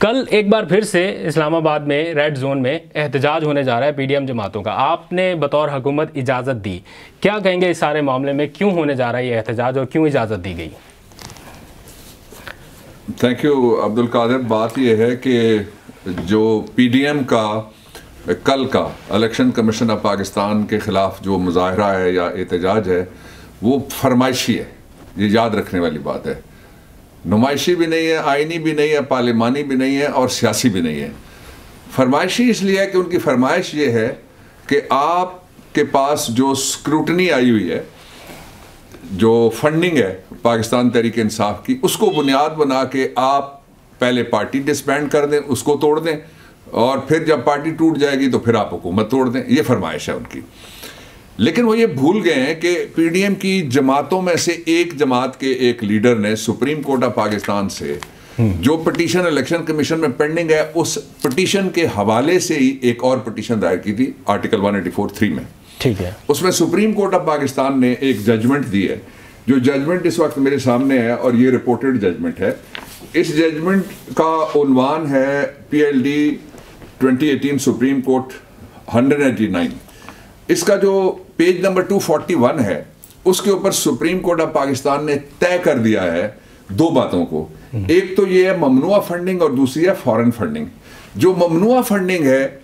कल एक बार फिर से इस्लामाबाद में रेड जोन में एहतजाज होने जा रहा है पीडीएम जमातों का। आपने बतौर हुकूमत इजाज़त दी, क्या कहेंगे इस सारे मामले में? क्यों होने जा रहा है ये एहतजाज और क्यों इजाज़त दी गई? Thank you Abdul Qadir. बात यह है कि जो पीडीएम का कल का इलेक्शन कमीशन ऑफ पाकिस्तान के ख़िलाफ़ जो मुजाहरा है या एहतजाज है वो फरमाइशी है। ये याद रखने वाली बात है। नुमाइशी भी नहीं है, आइनी भी नहीं है, पार्लिमानी भी नहीं है और सियासी भी नहीं है। फरमाइशी इसलिए है कि उनकी फरमाइश ये है कि आपके पास जो स्क्रूटनी आई हुई है, जो फंडिंग है पाकिस्तान तहरीक इंसाफ की, उसको बुनियाद बना के आप पहले पार्टी डिसबैंड कर दें, उसको तोड़ दें, और फिर जब पार्टी टूट जाएगी तो फिर आप हुकूमत तोड़ दें। ये फरमाइश है उनकी। लेकिन वो ये भूल गए हैं कि पीडीएम की जमातों में से एक जमात के एक लीडर ने सुप्रीम कोर्ट ऑफ पाकिस्तान से जो पिटीशन इलेक्शन कमीशन में पेंडिंग है, उस पिटीशन के हवाले से ही एक और पिटीशन दायर की थी आर्टिकल 184(3) में। ठीक है। उसमें सुप्रीम कोर्ट ऑफ पाकिस्तान ने एक जजमेंट दी है, जो जजमेंट इस वक्त मेरे सामने है और ये रिपोर्टेड जजमेंट है। इस जजमेंट का उन्वान है PLD 2018 सुप्रीम कोर्ट 189। इसका जो पेज नंबर 241 है, उसके ऊपर सुप्रीम कोर्ट ऑफ पाकिस्तान ने तय कर दिया है दो बातों को। एक तो ये है ममनुआ फंडिंग और दूसरी है फॉरेन फंडिंग। जो ममनुआ फंडिंग है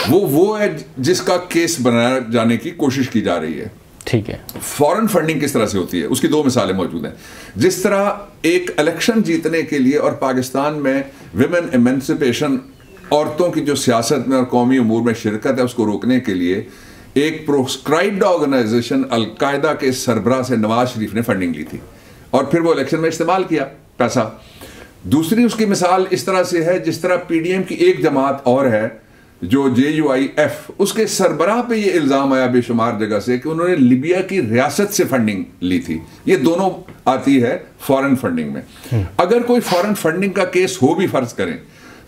वो है जिसका केस बनाया जाने की कोशिश की जा रही है। ठीक है। फॉरेन फंडिंग किस तरह से होती है उसकी दो मिसालें मौजूद हैं। जिस तरह एक इलेक्शन जीतने के लिए और पाकिस्तान में विमेन एमेंसिपेशन, औरतों की जो सियासत में और कौमी उमूर में शिरकत है, उसको रोकने के लिए एक प्रोस्क्राइब्ड ऑर्गेनाइजेशन अलकायदा के सरबराह से नवाज शरीफ ने फंडिंग ली थी और फिर वो इलेक्शन में इस्तेमाल किया पैसा। दूसरी उसकी मिसाल इस तरह से है जिस तरह पीडीएम की एक जमात और है जो JUIF, उसके सरबराह पे ये इल्ज़ाम आया बेशुमार जगह से कि उन्होंने लीबिया की रियासत से फंडिंग ली थी। ये दोनों आती है फॉरेन फंडिंग में। अगर कोई फॉरेन फंडिंग का केस हो भी फर्ज करें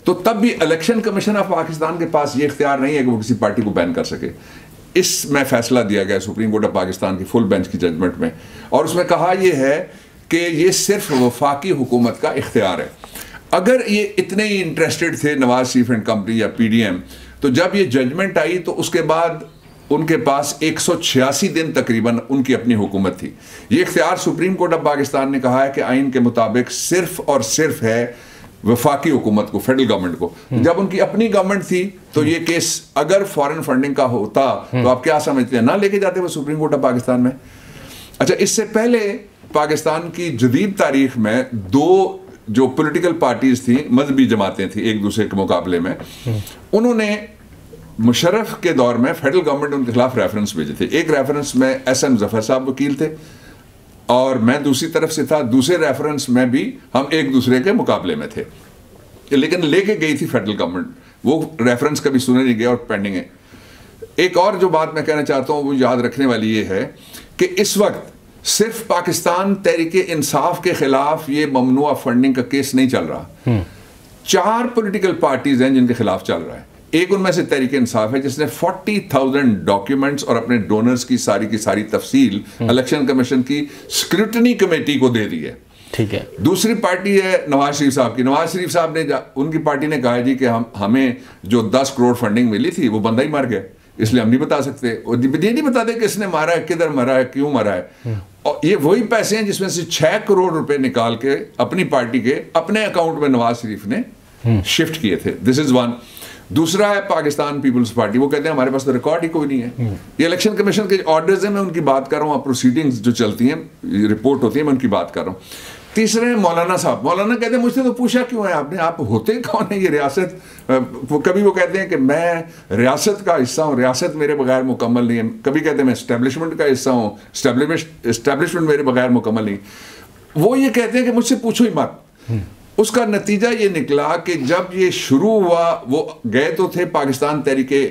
तो तब भी इलेक्शन कमीशन ऑफ पाकिस्तान के पास ये इख्तियार नहीं है कि वो किसी पार्टी को बैन कर सके। इसमें फैसला दिया गया सुप्रीम कोर्ट ऑफ पाकिस्तान की फुल बेंच की जजमेंट में, और उसमें कहा यह है कि ये सिर्फ वफाकी हुकूमत का इख्तियार है। अगर ये इतने ही इंटरेस्टेड थे नवाज शरीफ एंड कंपनी या पीडीएम, तो जब ये जजमेंट आई तो उसके बाद उनके पास 186 दिन तकरीबन उनकी अपनी हुकूमत थी। ये इख्तियार सुप्रीम कोर्ट ऑफ पाकिस्तान ने कहा है कि आइन के मुताबिक सिर्फ और सिर्फ है वफाकी हुकूमत को, फेडरल गवर्नमेंट को। जब उनकी अपनी गवर्नमेंट थी तो ये केस अगर फॉरेन फंडिंग का होता तो आप क्या समझते हैं, ना लेके जाते वो सुप्रीम कोर्ट ऑफ पाकिस्तान में। अच्छा, इससे पहले पाकिस्तान की जदीद तारीख में दो जो पॉलिटिकल पार्टीज थी, मजहबी जमातें थी एक दूसरे के मुकाबले में, उन्होंने मुशर्रफ के दौर में फेडरल गवर्नमेंट उनके खिलाफ रेफरेंस भेजे थे। एक रेफरेंस में SM जफर साहब वकील थे और मैं दूसरी तरफ से था। दूसरे रेफरेंस में भी हम एक दूसरे के मुकाबले में थे, लेकिन लेके गई थी फेडरल गवर्नमेंट। वो रेफरेंस कभी सुने नहीं गया और पेंडिंग है। एक और जो बात मैं कहना चाहता हूँ वो याद रखने वाली ये है कि इस वक्त सिर्फ पाकिस्तान तहरीक इंसाफ के खिलाफ ये ममनुआ फंडिंग का केस नहीं चल रहा। 4 पॉलिटिकल पार्टीज हैं जिनके खिलाफ चल रहा है। एक उनमें से तहरीक इंसाफ है जिसने 40,000 डॉक्यूमेंट्स और अपने डोनर्स की सारी तफसील इलेक्शन कमीशन की स्क्रूटनी कमेटी को दे दी है। ठीक है। दूसरी पार्टी है नवाज शरीफ साहब की। नवाज शरीफ साहब ने, उनकी पार्टी ने कहा जी कि हमें जो 10 करोड़ फंडिंग मिली थी वो बंदा ही मार गया, इसलिए हम नहीं बता सकते। और ये नहीं बताते किसने मारा है, किधर मारा है, क्यों मारा है। और ये वही पैसे हैं जिसमें से 6 करोड़ रुपए निकाल के अपनी पार्टी के अपने अकाउंट में नवाज शरीफ ने शिफ्ट किए थे। This is one. दूसरा है पाकिस्तान पीपल्स पार्टी। वो कहते हैं हमारे पास तो रिकॉर्ड ही कोई नहीं है। ये इलेक्शन कमीशन के ऑर्डर्स हैं, मैं उनकी बात कर रहा हूँ। प्रोसीडिंग्स जो चलती हैं, रिपोर्ट होती है, मैं उनकी बात कर रहा हूँ। तीसरे हैं मौलाना साहब। मौलाना कहते हैं मुझसे तो पूछा क्यों है आपने, आप होते कौन है ये रियासत। कभी वो कहते हैं कि मैं रियासत का हिस्सा हूँ, रियासत मेरे बगैर मुकम्मल नहीं है। कभी कहते हैं मैं एस्टेब्लिशमेंट का हिस्सा हूँ, एस्टेब्लिशमेंट मेरे बगैर मुकम्मल नहीं। वो ये कहते हैं कि मुझसे पूछो ही मत। उसका नतीजा ये निकला कि जब ये शुरू हुआ, वो गए तो थे पाकिस्तान तहरीके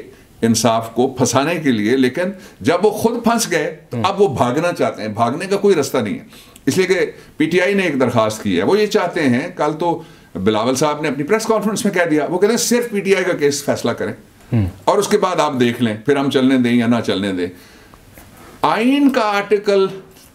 इंसाफ को फंसाने के लिए, लेकिन जब वो खुद फंस गए अब वो भागना चाहते हैं। भागने का कोई रास्ता नहीं है, इसलिए कि PTI ने एक दरखास्त की है। वो ये चाहते हैं, कल तो बिलावल साहब ने अपनी प्रेस कॉन्फ्रेंस में कह दिया, वो कहते हैं सिर्फ PTI का केस फैसला करें और उसके बाद आप देख लें, फिर हम चलने दें या ना चलने दें। आइन का आर्टिकल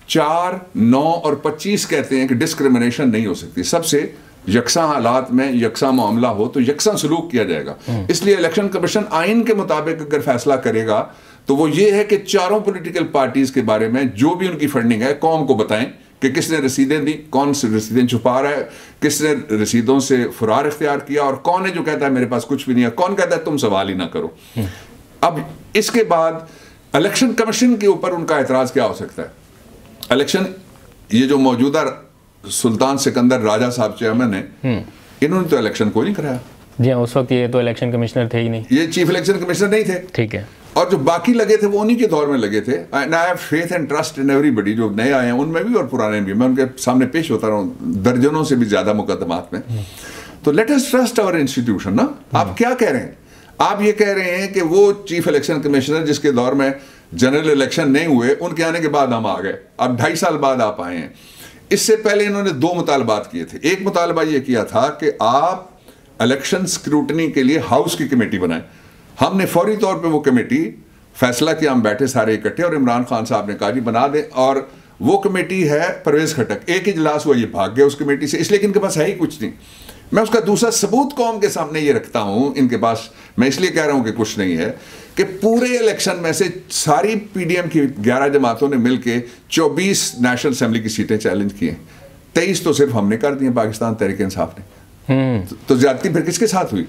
4, 9 और 25 कहते हैं कि डिस्क्रिमिनेशन नहीं हो सकती। सबसे यकसा हालात में यकसा मामला हो तो यकसा सलूक किया जाएगा। इसलिए इलेक्शन कमीशन आइन के मुताबिक अगर फैसला करेगा तो वो ये है कि चारों पॉलिटिकल पार्टीज के बारे में जो भी उनकी फंडिंग है कौम को बताएं कि किसने रसीदें दी, कौन सी रसीदें छुपा रहा है, किसने रसीदों से फरार इख्तियार किया, और कौन है जो कहता है मेरे पास कुछ भी नहीं है, कौन कहता है तुम सवाल ही ना करो। अब इसके बाद इलेक्शन कमीशन के ऊपर उनका एतराज क्या हो सकता है? इलेक्शन, ये जो मौजूदा सुल्तान सिकंदर राजा साहब चेयरमैन है, इन्होंने तो इलेक्शन कोई नहीं कराया। जी हाँ, उस वक्त ये तो इलेक्शन कमिश्नर थे ही नहीं, ये चीफ इलेक्शन कमिश्नर नहीं थे। ठीक है। और जो बाकी लगे थे वो उन्हीं के दौर में लगे थे। And I have faith and trust in everybody, जो नए आए हैं उनमें भी और पुराने भी। मैं उनके सामने पेश होता रहा हूँ दर्जनों से भी ज्यादा मुकदमात में। तो let us trust our institution ना। आप क्या कह रहे हैं? आप ये कह रहे हैं कि वो चीफ इलेक्शन कमिश्नर जिसके दौर में जनरल इलेक्शन नहीं हुए, उनके आने के बाद हम आ गए, अब 2.5 साल बाद आप आए हैं। इससे पहले इन्होंने 2 मुतालबात किए थे। एक मुतालबा ये किया था कि आप इलेक्शन स्क्रूटनी के लिए हाउस की कमेटी बनाएं। हमने फौरी तौर पे वो कमेटी फैसला किया, हम बैठे सारे इकट्ठे, और इमरान खान साहब ने कहा जी बना दें। और वो कमेटी है परवेज खटक, एक इजलास हुआ, ये भाग गया उस कमेटी से, इसलिए कि इनके पास है ही कुछ नहीं। मैं उसका दूसरा सबूत कौम के सामने ये रखता हूं इनके पास, मैं इसलिए कह रहा हूं कि कुछ नहीं है, कि पूरे इलेक्शन में से सारी पीडीएम की 11 जमातों ने मिलकर 24 नेशनल असेंबली की सीटें चैलेंज की हैं। 23 तो सिर्फ हमने कर दी है, पाकिस्तान तहरीक इंसाफ ने। तो ज्यादती फिर किसके साथ हुई?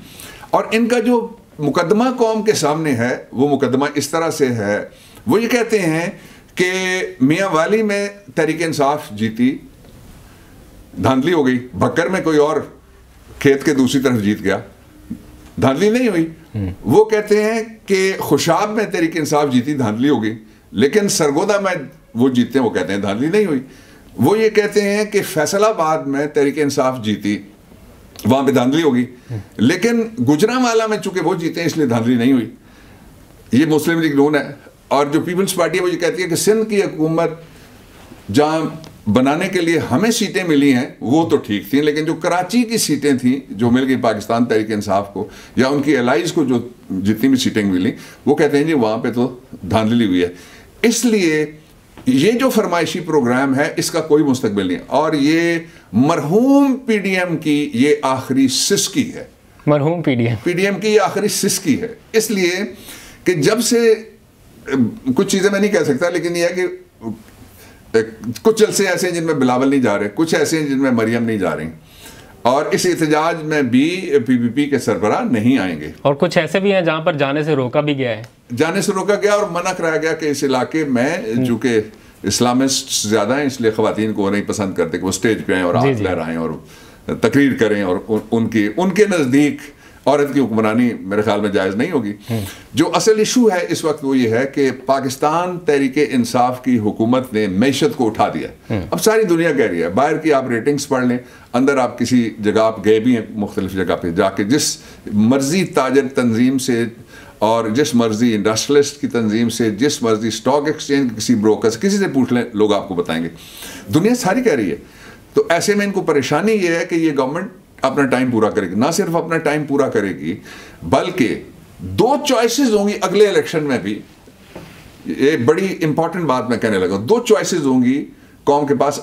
और इनका जो मुकदमा कौम के सामने है वो मुकदमा इस तरह से है, वो ये कहते हैं कि मियां वाली में तहरीक इंसाफ जीती, धांधली हो गई। भक्कर में कोई और खेत के दूसरी तरफ जीत गया, धांधली नहीं हुई। वो कहते हैं कि खुशाब में तहरीक इंसाफ जीती, धांधली हो गई। लेकिन सरगोदा में वो जीतते हैं, वो कहते हैं धांधली नहीं हुई। वो ये कहते हैं कि फैसलाबाद में तहरीक इंसाफ जीती, वहां पे धांधली होगी। लेकिन गुजरांवाला में चूंकि वो जीते हैं इसलिए धांधली नहीं हुई। ये मुस्लिम लीग नून है। और जो पीपल्स पार्टी है वो ये कहती है कि सिंध की हुकूमत जहां बनाने के लिए हमें सीटें मिली हैं वो तो ठीक थी, लेकिन जो कराची की सीटें थी जो मिल गई पाकिस्तान तहरीक इंसाफ को या उनकी एलाइज को, जो जितनी भी सीटें मिली, वो कहते हैं जी वहां पे तो धांधली हुई है। इसलिए ये जो फरमाइशी प्रोग्राम है इसका कोई मुस्तकबिल नहीं है। और ये मरहूम पीडीएम की ये आखिरी सिसकी है। मरहूम पीडीएम की ये आखिरी सिसकी है। इसलिए कि जब से कुछ चीजें मैं नहीं कह सकता, लेकिन यह है कि कुछ जलसे ऐसे हैं जिनमें बिलावल नहीं जा रहे, कुछ ऐसे हैं जिनमें मरियम नहीं जा रही, और इस एहतजाज में भी पीपीपी के सरबराह नहीं आएंगे। और कुछ ऐसे भी हैं जहां पर जाने से रोका भी गया है, जाने से रोका गया और मना कराया गया कि इस इलाके में चूंकि इस्लामिस्ट ज्यादा हैं इसलिए खवातीन को नहीं पसंद करते कि वो स्टेज पे आए और हाथ लहराएं और तकरीर करें, और उनके नजदीक औरत की हुक्मरानी मेरे ख्याल में जायज़ नहीं होगी। जो असल इशू है इस वक्त वो ये है कि पाकिस्तान तहरीक इंसाफ की हुकूमत ने मैशत को उठा दिया। अब सारी दुनिया कह रही है, बाहर की आप रेटिंग्स पढ़ लें, अंदर आप किसी जगह आप गए भी हैं मुख्तलिफ जगह पे जाके, जिस मर्जी ताजर तंजीम से और जिस मर्जी इंडस्ट्रियलिस्ट की तंजीम से, जिस मर्जी स्टॉक एक्सचेंज किसी ब्रोकर से, किसी से पूछ लें, लोग आपको बताएंगे। दुनिया सारी कह रही है। तो ऐसे में इनको परेशानी ये है कि ये गवर्नमेंट अपना टाइम पूरा करेगी, ना सिर्फ अपना टाइम पूरा करेगी बल्कि 2 चॉइसेस होंगी अगले इलेक्शन में भी। ये बड़ी इंपॉर्टेंट बात मैं कहने लगा, 2 चॉइसेस होंगी कौम के पास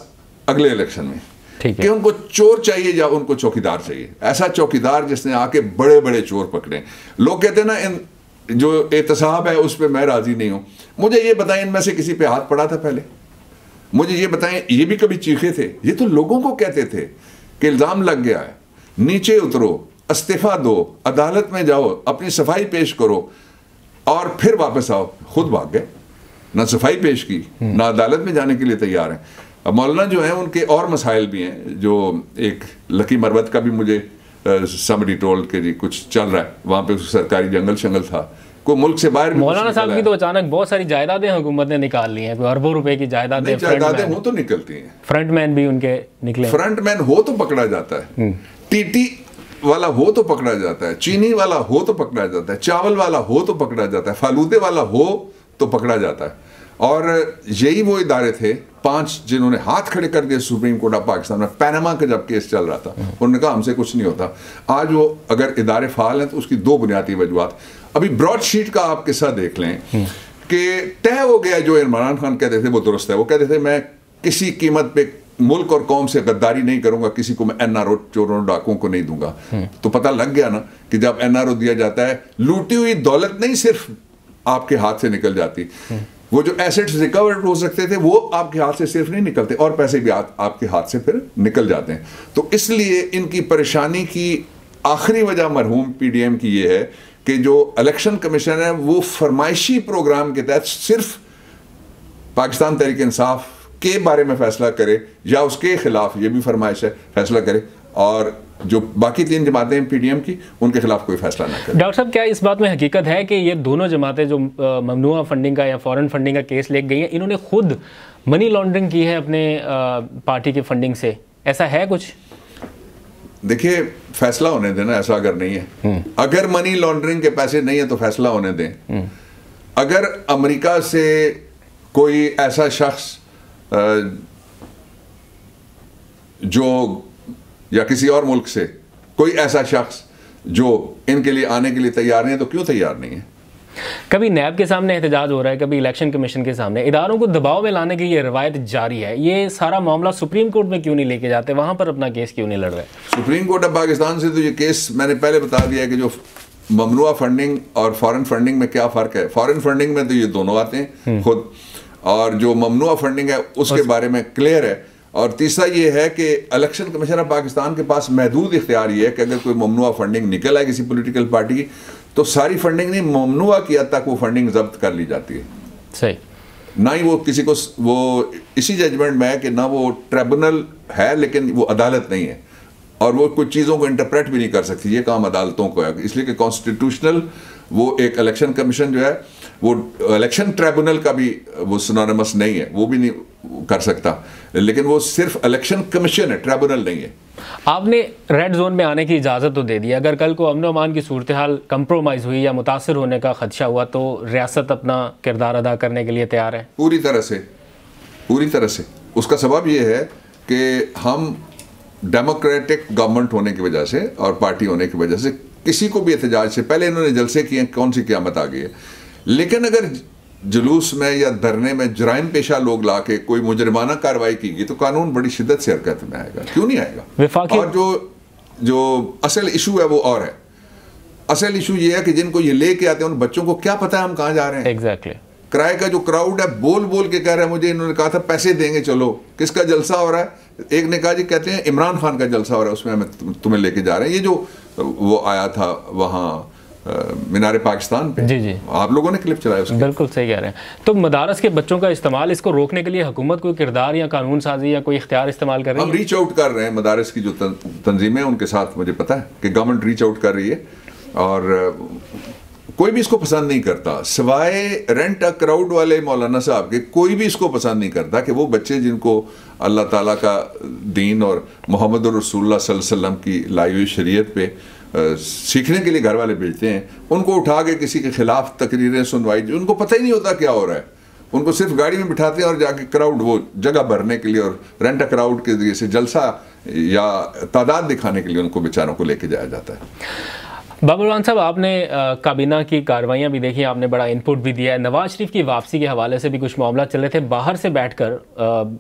अगले इलेक्शन में, कि उनको चोर चाहिए या उनको चौकीदार चाहिए। ऐसा चौकीदार जिसने आके बड़े बड़े चोर पकड़े। लोग कहते हैं ना, इन जो एहतसाब है उस पर मैं राजी नहीं हूं। मुझे ये बताएं इनमें से किसी पे हाथ पड़ा था पहले? मुझे ये बताएं, ये भी कभी चीखे थे? ये तो लोगों को कहते थे कि इल्जाम लग गया है, नीचे उतरो, इस्तीफा दो, अदालत में जाओ, अपनी सफाई पेश करो और फिर वापस आओ। खुद भाग गए, ना सफाई पेश की, ना अदालत में जाने के लिए तैयार हैं। अब मौलाना जो हैं उनके और मसाइल भी हैं। जो एक लकी मरवत का भी मुझे समरी टोल के जी कुछ चल रहा है, वहां पे सरकारी जंगल शंगल था, को मुल्क से बाहर। मौलाना साहब की तो अचानक बहुत सारी जायदादें हुकूमत ने निकाल ली हैं, कोई अरबों रुपए की जायदादें हो तो निकलती हैं। फ्रंटमैन भी उनके निकले। फ्रंटमैन हो तो पकड़ा जाता है, टीटी वाला हो तो पकड़ा जाता है, चीनी वाला हो तो पकड़ा जाता है, चावल वाला हो तो पकड़ा जाता है, फालूदे वाला हो तो पकड़ा जाता है। और यही वो इदारे थे 5 जिन्होंने हाथ खड़े कर दिए सुप्रीम कोर्ट ऑफ पाकिस्तान में। पैनामा का जब केस चल रहा था उन्होंने कहा हमसे कुछ नहीं होता। आज वो अगर इदारे फाल हैं तो उसकी 2 बुनियादी वजूहत। अभी ब्रॉडशीट का आप किस्सा देख लें कि तय हो गया जो इमरान खान कहते थे वो दुरुस्त है। वो कहते थे मैं किसी कीमत पे मुल्क और कौम से गद्दारी नहीं करूंगा, किसी को मैं एनआरओ चोरों डाकुओं को नहीं दूंगा। तो पता लग गया ना कि जब एनआरओ दिया जाता है, लूटी हुई दौलत नहीं सिर्फ आपके हाथ से निकल जाती, वो जो एसेट्स रिकवर्ड हो सकते थे वो आपके हाथ से सिर्फ नहीं निकलते, और पैसे भी आपके हाथ से फिर निकल जाते हैं। तो इसलिए इनकी परेशानी की आखिरी वजह मरहूम पीडीएम की ये है कि जो इलेक्शन कमीशन है वो फरमाइशी प्रोग्राम के तहत सिर्फ पाकिस्तान तहरीक इंसाफ के बारे में फैसला करे या उसके खिलाफ, ये भी फरमाइश है, फैसला करे, और जो बाकी 3 जमातें हैं पीडीएम की, उनके खिलाफ कोई फैसला ना करे। डॉक्टर साहब, क्या इस बात में हकीकत है कि ये दोनों जमातें जो ममनुआ फंडिंग का या फॉरेन फंडिंग का केस ले गई हैं, इन्होंने खुद मनी लॉन्ड्रिंग की है अपने पार्टी की फंडिंग से? ऐसा है कुछ? देखिए, फैसला होने देना, ऐसा अगर नहीं है, अगर मनी लॉन्ड्रिंग के पैसे नहीं है तो फैसला होने दें। अगर अमेरिका से कोई ऐसा शख्स जो या किसी और मुल्क से कोई ऐसा शख्स जो इनके लिए आने के लिए तैयार नहीं है, तो क्यों तैयार नहीं है? कभी नैब के सामने एहतजाज हो रहा है, कभी इलेक्शन कमीशन के सामने। इदारों को दबाव में लाने की ये रवायत जारी है। ये सारा मामला सुप्रीम कोर्ट में क्यों नहीं लेके जाते? वहां पर अपना केस क्यों नहीं लड़ रहे? सुप्रीम कोर्ट ऑफ पाकिस्तान से तो ये केस मैंने पहले बता दिया कि जो ममनुआ फंडिंग और फॉरेन फंडिंग में क्या फ़र्क है। फॉरेन फंडिंग में तो ये दोनों आते हैं खुद, और जो ममनुआ फंडिंग है उसके बारे में क्लियर है। और तीसरा ये है कि इलेक्शन कमीशन ऑफ पाकिस्तान के पास महदूद इख्तियार ये है कि अगर कोई ममनुआ फंडिंग निकल आए किसी पॉलिटिकल पार्टी की, तो सारी फंडिंग नहीं, ममनुआ की हद तक वो फंडिंग जब्त कर ली जाती है। सही। ना ही वो किसी को, वो इसी जजमेंट में है कि ना वो ट्रिब्यूनल है लेकिन वो अदालत नहीं है, और वो कुछ चीज़ों को इंटरप्रेट भी नहीं कर सकती। ये काम अदालतों को है, इसलिए कि कॉन्स्टिट्यूशनल वो एक इलेक्शन कमीशन जो है वो इलेक्शन ट्रिब्यूनल का भी वो सिनोनिमस नहीं है, वो भी नहीं कर सकता, लेकिन वो सिर्फ इलेक्शन कमीशन है, ट्रिब्यूनल नहीं है। आपने रेड जोन में आने की इजाज़त तो दे दी, अगर कल को अमन अमान की सूरत हाल कंप्रोमाइज़ हुई या मुतासर होने का खदशा हुआ, तो रियासत अपना किरदार अदा करने के लिए तैयार है? पूरी तरह से, पूरी तरह से। उसका सबब ये है कि हम डेमोक्रेटिक गवर्नमेंट होने की वजह से और पार्टी होने की वजह से किसी को भी एहतजाज से पहले इन्होंने जलसे किए, कौन सी क़यामत आ गई है। लेकिन अगर जुलूस में या धरने में जराइम पेशा लोग ला के कोई मुजरिमाना कार्रवाई की गई, तो कानून बड़ी शिद्दत से हरकत में आएगा। क्यों नहीं आएगा? और जो असल इशू है वो और है। असल इशू ये है कि जिनको ये लेके आते हैं उन बच्चों को क्या पता है हम कहाँ जा रहे हैं। एग्जैक्टली। किराए का जो क्राउड है बोल बोल के कह रहा है, मुझे इन्होंने कहा था पैसे देंगे, चलो किसका जलसा हो रहा है? एक ने कहा जी कहते हैं इमरान खान का जलसा हो रहा है, उसमें हमें तुम्हें लेके जा रहे हैं। ये जो वो आया था वहाँ मीनारे पाकिस्तान पे, जी, आप लोगों ने क्लिप चलाया उसके। बिल्कुल सही कह रहे हैं। तो मदारस के बच्चों का इस्तेमाल, इसको रोकने के लिए हुकूमत कोई किरदार या कानून साजी या कोई इख्तियार इस्तेमाल कर रही है? हम रीच आउट कर रहे हैं, मदारस की जो तंजीमें उनके साथ, मुझे पता है कि गवर्नमेंट रीच आउट कर रही है, और कोई भी इसको पसंद नहीं करता सिवाय रेंट अ क्राउड वाले मौलाना साहब के। कोई भी इसको पसंद नहीं करता कि वो बच्चे जिनको अल्लाह ताला का दीन और मोहम्मद रसूलुल्लाह सल्लल्लाहु अलैहि वसल्लम की लाई हुई शरीयत पे सीखने के लिए घर वाले भेजते हैं, उनको उठा के किसी के खिलाफ तकरीरें सुनवाई, उनको पता ही नहीं होता क्या हो रहा है। उनको सिर्फ गाड़ी में बिठाते हैं और जाके क्राउड, वो जगह भरने के लिए और रेंट अ क्राउड के जरिए से जलसा या तादाद दिखाने के लिए उनको बेचारों को लेके जाया जाता है। बाबर मान साहब, आपने काबीना की कार्रवाइयाँ भी देखी, आपने बड़ा इनपुट भी दिया है। नवाज शरीफ की वापसी के हवाले से भी कुछ मामला चल रहे थे। बाहर से बैठकर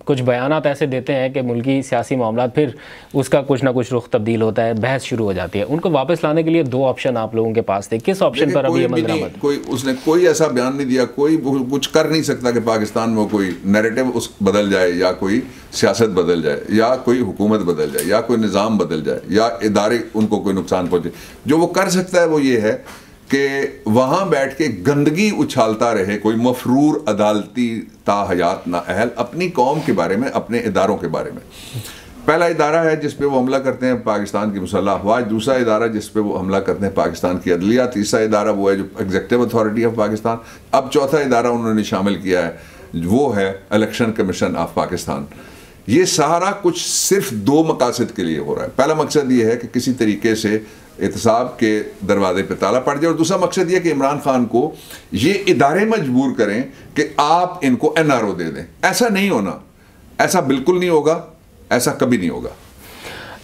कुछ बयानात ऐसे देते हैं कि मुल्की सियासी मामला, फिर उसका कुछ ना कुछ रुख तब्दील होता है, बहस शुरू हो जाती है। उनको वापस लाने के लिए 2 ऑप्शन आप लोगों के पास थे, किस ऑप्शन पर अभी अमल दरामद? उसने कोई ऐसा बयान नहीं दिया, कोई कुछ कर नहीं सकता कि पाकिस्तान में कोई नैरेटिव उस बदल जाए, या कोई सियासत बदल जाए, या कोई हुकूमत बदल जाए, या कोई निज़ाम बदल जाए, या इदारे उनको कोई नुकसान पहुँचे। जो वो कर सकता है वो ये है कि वहाँ बैठ के गंदगी उछालता रहे कोई मफरूर अदालती ताहयात नाअहल अपनी कौम के बारे में, अपने इदारों के बारे में। पहला इदारा है जिस पे वो हमला करते हैं पाकिस्तान की मुसल्लह अफवाज, दूसरा इदारा जिस पे वो हमला करते हैं पाकिस्तान की अदलिया, तीसरा इदारा वो है जो एग्जीक्यूटिव अथॉरिटी ऑफ पाकिस्तान, अब चौथा इदारा उन्होंने शामिल किया है वो है इलेक्शन कमीशन ऑफ पाकिस्तान। ये सारा कुछ सिर्फ 2 मकासद के लिए हो रहा है। पहला मकसद ये है कि किसी तरीके से एहतसाब के दरवाजे पे ताला पड़ जाए, और दूसरा मकसद ये कि इमरान खान को ये इदारे मजबूर करें कि आप इनको एनआरओ दे दें। ऐसा नहीं होना, ऐसा बिल्कुल नहीं होगा, ऐसा कभी नहीं होगा।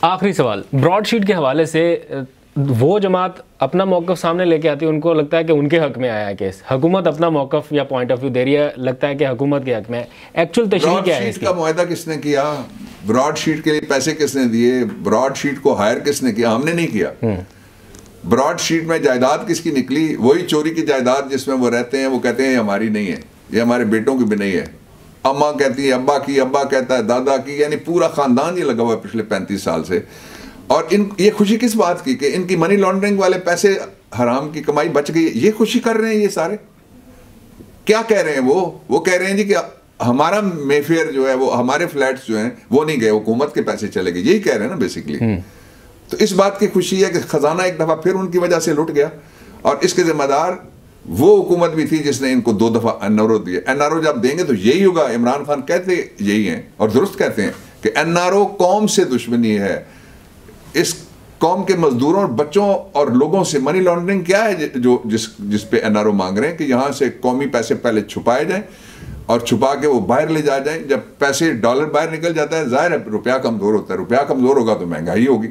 आखिरी सवाल, ब्रॉडशीट के हवाले से वो जमात अपना मौक़िफ़ सामने लेके आती है, उनको लगता है कि उनके हक में आया है केस, हुकूमत अपना मौक़िफ़ या पॉइंट ऑफ व्यू दे रही है, लगता है कि हुकूमत के हक में। एक्चुअल तशरीह क्या है इसका? का मुआहदा किसने किया? ब्रॉडशीट के लिए पैसे किसने दिए, ब्रॉडशीट को हायर किसने किया? हमने नहीं किया। ब्रॉडशीट में जायदाद किसकी निकली? वही चोरी की जायदाद जिसमें वो रहते हैं। वो कहते हैं ये हमारी नहीं है, ये हमारे बेटों की भी नहीं है। अम्मा कहती है अब्बा की, अब्बा कहता है दादा की, यानी पूरा खानदान ये लगा हुआ है पिछले 35 साल से। और ये खुशी किस बात की कि इनकी मनी लॉन्ड्रिंग वाले पैसे, हराम की कमाई बच गई, ये खुशी कर रहे हैं। ये सारे क्या कह रहे हैं? वो कह रहे हैं जी कि हमारा मेफेयर जो है, वो हमारे फ्लैट्स जो हैं वो नहीं गए, हुकूमत के पैसे चले गए, यही कह रहे हैं ना बेसिकली। तो इस बात की खुशी है कि खजाना एक दफा फिर उनकी वजह से लुट गया, और इसके जिम्मेदार वो हुकूमत भी थी जिसने इनको 2 दफा एनआरओ दिए। एनआरओ जब देंगे तो यही होगा। इमरान खान कहते यही हैं और दुरुस्त कहते हैं कि एनआरओ कौम से दुश्मनी है। इस कौम के मजदूरों और बच्चों और लोगों से मनी लॉन्ड्रिंग क्या है जो जिस पे एनआरओ मांग रहे हैं कि यहां से कौमी पैसे पहले छुपाए जाएं और छुपा के वो बाहर ले जाए जाएं। जब पैसे डॉलर बाहर निकल जाता है, जाहिर है रुपया कमजोर होता है। रुपया कमजोर होगा तो महंगाई होगी।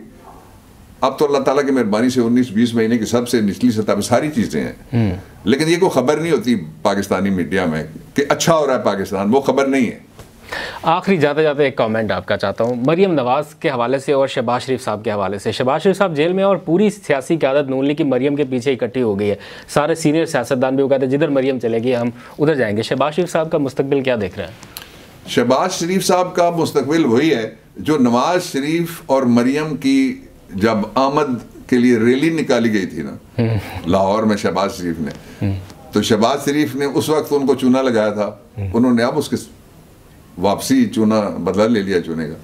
अब तो अल्लाह ताला की मेहरबानी से 19-20 महीने की सबसे निचली सतह पर सारी चीजें हैं, लेकिन ये कोई खबर नहीं होती पाकिस्तानी मीडिया में कि अच्छा हो रहा है पाकिस्तान, वो खबर नहीं है। आखिरी जाते जाते एक कमेंट आपका चाहता हूँ मरीम नवाज़ के हवाले से और शहबाज शरीफ साहब के हवाले से। शहबाज शरीफ साहब जेल में और पूरी सियासी क़यादत नून लीग की मरीम के पीछे इकट्ठी हो गई है। सारे सीनियर सियासतदान भी वो कहते हैं जिधर मरीम चलेगी हम उधर जाएंगे। शहबाज शरीफ साहब का मुस्तकबिल क्या देख रहे हैं? शहबाज शरीफ साहब का मुस्तकबिल वही है जो नवाज शरीफ और मरीम की जब आमद के लिए रैली निकाली गई थी ना लाहौर में शहबाज शरीफ ने, तो शहबाज शरीफ ने उस वक्त उनको चूना लगाया था। उन्होंने अब उसके वापसी चूना बदला ले लिया चूने का।